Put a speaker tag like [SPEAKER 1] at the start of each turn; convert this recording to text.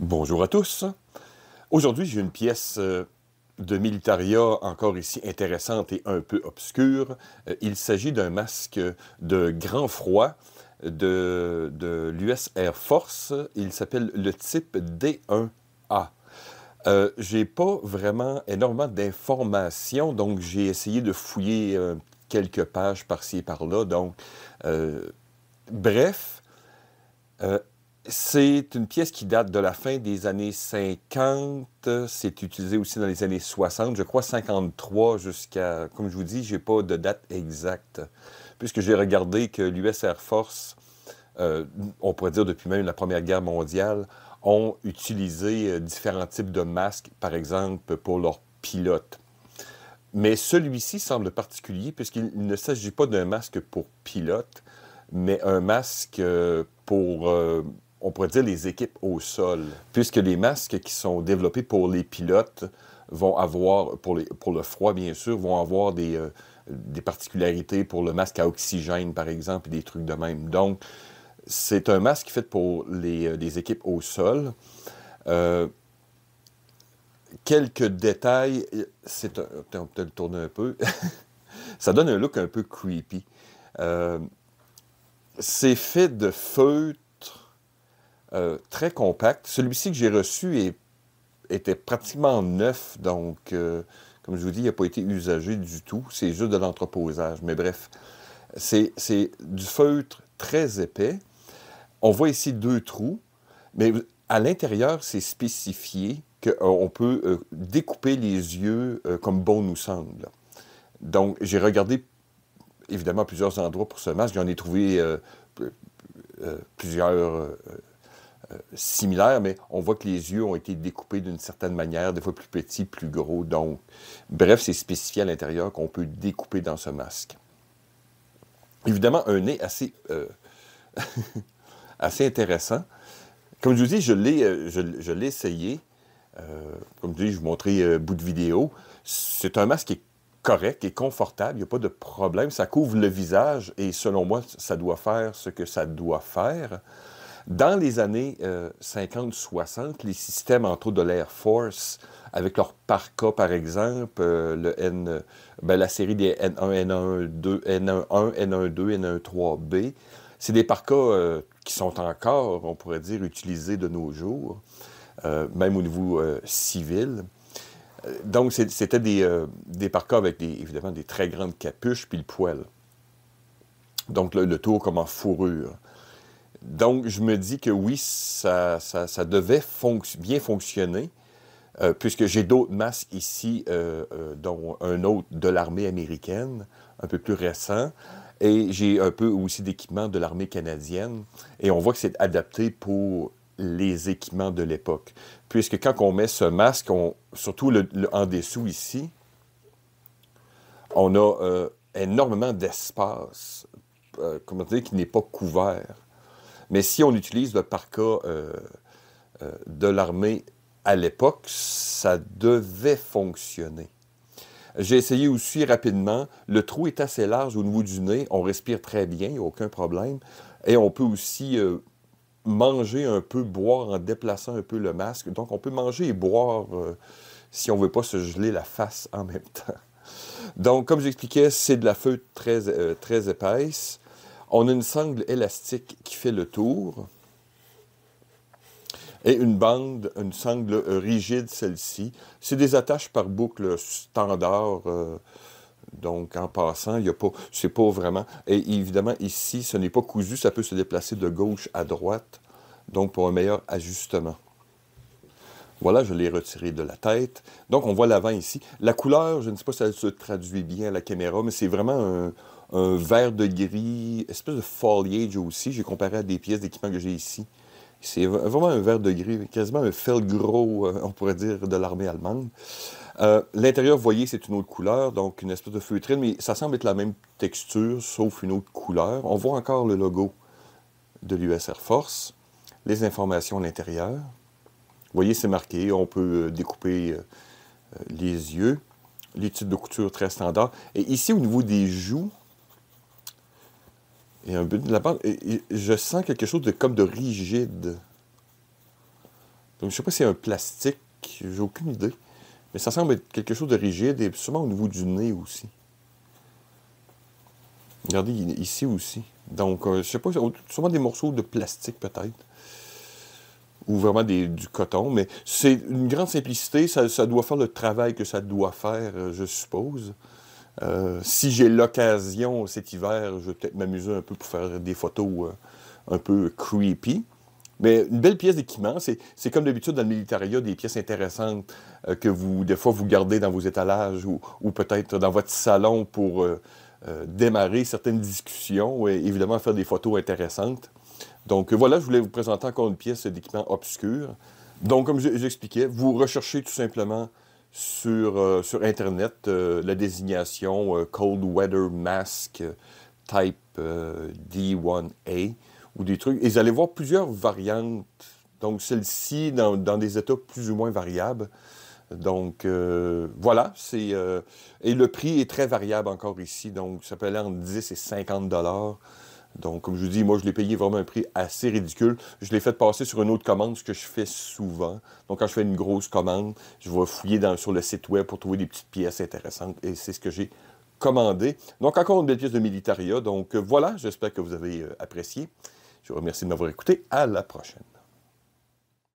[SPEAKER 1] Bonjour à tous. Aujourd'hui, j'ai une pièce de Militaria encore ici intéressante et un peu obscure. Il s'agit d'un masque de grand froid de l'US Air Force. Il s'appelle le type D1A. J'ai pas vraiment énormément d'informations, donc j'ai essayé de fouiller quelques pages par-ci et par-là. Donc, euh, bref, euh, c'est une pièce qui date de la fin des années 50. C'est utilisé aussi dans les années 60. Je crois 53 jusqu'à... Comme je vous dis, j'ai pas de date exacte. Puisque j'ai regardé que l'US Air Force, on pourrait dire depuis même la Première Guerre mondiale, ont utilisé différents types de masques, par exemple, pour leurs pilotes. Mais celui-ci semble particulier puisqu'il ne s'agit pas d'un masque pour pilote, mais un masque pour, on pourrait dire, les équipes au sol. Puisque les masques qui sont développés pour les pilotes vont avoir, pour le froid bien sûr, vont avoir des particularités pour le masque à oxygène, par exemple, et des trucs de même. Donc, c'est un masque fait pour les équipes au sol. Euh, Quelques détails, on va peut-être le tourner un peu. Ça donne un look un peu creepy. Euh, c'est fait de feutre très compact. Celui-ci que j'ai reçu était pratiquement neuf, donc, comme je vous dis, il n'a pas été usagé du tout. C'est juste de l'entreposage. Mais bref, c'est du feutre très épais. On voit ici deux trous, mais à l'intérieur, c'est spécifié qu'on peut découper les yeux comme bon nous semble. Donc, j'ai regardé évidemment plusieurs endroits pour ce masque. J'en ai trouvé plusieurs similaires, mais on voit que les yeux ont été découpés d'une certaine manière, des fois plus petits, plus gros. Donc, bref, c'est spécifié à l'intérieur qu'on peut découper dans ce masque. Évidemment, un nez assez intéressant. Comme je vous dis, je l'ai essayé. Comme je dis, je vous montrais bout de vidéo. C'est un masque qui est correct et confortable. Il n'y a pas de problème. Ça couvre le visage et selon moi, ça doit faire ce que ça doit faire. Dans les années 50-60, les systèmes, entre autres de l'Air Force, avec leur parka, par exemple, la série des N1, N1, N11, N12, N13B, c'est des parkas qui sont encore, on pourrait dire, utilisés de nos jours, même au niveau civil. Donc, c'était des parkas avec, évidemment, des très grandes capuches, puis le poil. Donc, le tour comme en fourrure. Donc, je me dis que oui, ça devait bien fonctionner, puisque j'ai d'autres masques ici, dont un autre de l'armée américaine, un peu plus récent, et j'ai un peu aussi d'équipement de l'armée canadienne, et on voit que c'est adapté pour les équipements de l'époque. Puisque quand on met ce masque, surtout en dessous ici, on a énormément d'espace, comment dire, qui n'est pas couvert. Mais si on utilise le parka de l'armée à l'époque, ça devait fonctionner. J'ai essayé aussi rapidement. Le trou est assez large au niveau du nez. On respire très bien, il n'y a aucun problème. Et on peut aussi manger un peu, boire en déplaçant un peu le masque. Donc, on peut manger et boire si on ne veut pas se geler la face en même temps. Donc, comme j'expliquais, c'est de la feutre très épaisse. On a une sangle élastique qui fait le tour. Et une sangle rigide, celle-ci. C'est des attaches par boucle standard. Donc, en passant, il y a pas, c'est pas vraiment... Et évidemment, ici, ce n'est pas cousu. Ça peut se déplacer de gauche à droite. Donc, pour un meilleur ajustement. Voilà, je l'ai retiré de la tête. Donc, on voit l'avant ici. La couleur, je ne sais pas si elle se traduit bien à la caméra, mais c'est vraiment un vert de gris, espèce de foliage aussi. J'ai comparé à des pièces d'équipement que j'ai ici. C'est vraiment un vert de gris, quasiment un felgro, on pourrait dire, de l'armée allemande. L'intérieur, vous voyez, c'est une autre couleur, donc une espèce de feutrine, mais ça semble être la même texture, sauf une autre couleur. On voit encore le logo de l'US Air Force, les informations à l'intérieur. Vous voyez, c'est marqué, on peut découper les yeux, les types de couture très standards. Et ici, au niveau des joues, et un peu de la bande, je sens quelque chose de comme de rigide. Donc, je ne sais pas si c'est un plastique, j'ai aucune idée. Mais ça semble être quelque chose de rigide et sûrement au niveau du nez aussi. Regardez, ici aussi. Donc, je ne sais pas, sûrement des morceaux de plastique peut-être. Ou vraiment du coton. Mais c'est une grande simplicité. Ça doit faire le travail que ça doit faire, je suppose. Si j'ai l'occasion cet hiver, je vais peut-être m'amuser un peu pour faire des photos un peu creepy. Mais une belle pièce d'équipement, c'est comme d'habitude dans le militaria, des pièces intéressantes que des fois, vous gardez dans vos étalages ou peut-être dans votre salon pour démarrer certaines discussions et évidemment faire des photos intéressantes. Donc voilà, je voulais vous présenter encore une pièce d'équipement obscur. Donc, comme j'expliquais, vous recherchez tout simplement sur Internet la désignation Cold Weather Mask Type D1A ou des trucs. Et vous allez voir plusieurs variantes. Donc, celle-ci, dans des états plus ou moins variables. Donc, voilà. Et le prix est très variable encore ici. Donc, ça peut aller entre 10 et 50 $. Donc, comme je vous dis, moi, je l'ai payé vraiment un prix assez ridicule. Je l'ai fait passer sur une autre commande, ce que je fais souvent. Donc, quand je fais une grosse commande, je vais fouiller sur le site web pour trouver des petites pièces intéressantes. Et c'est ce que j'ai commandé. Donc, encore une belle pièce de militaria. Donc, voilà, j'espère que vous avez apprécié. Je vous remercie de m'avoir écouté. À la prochaine.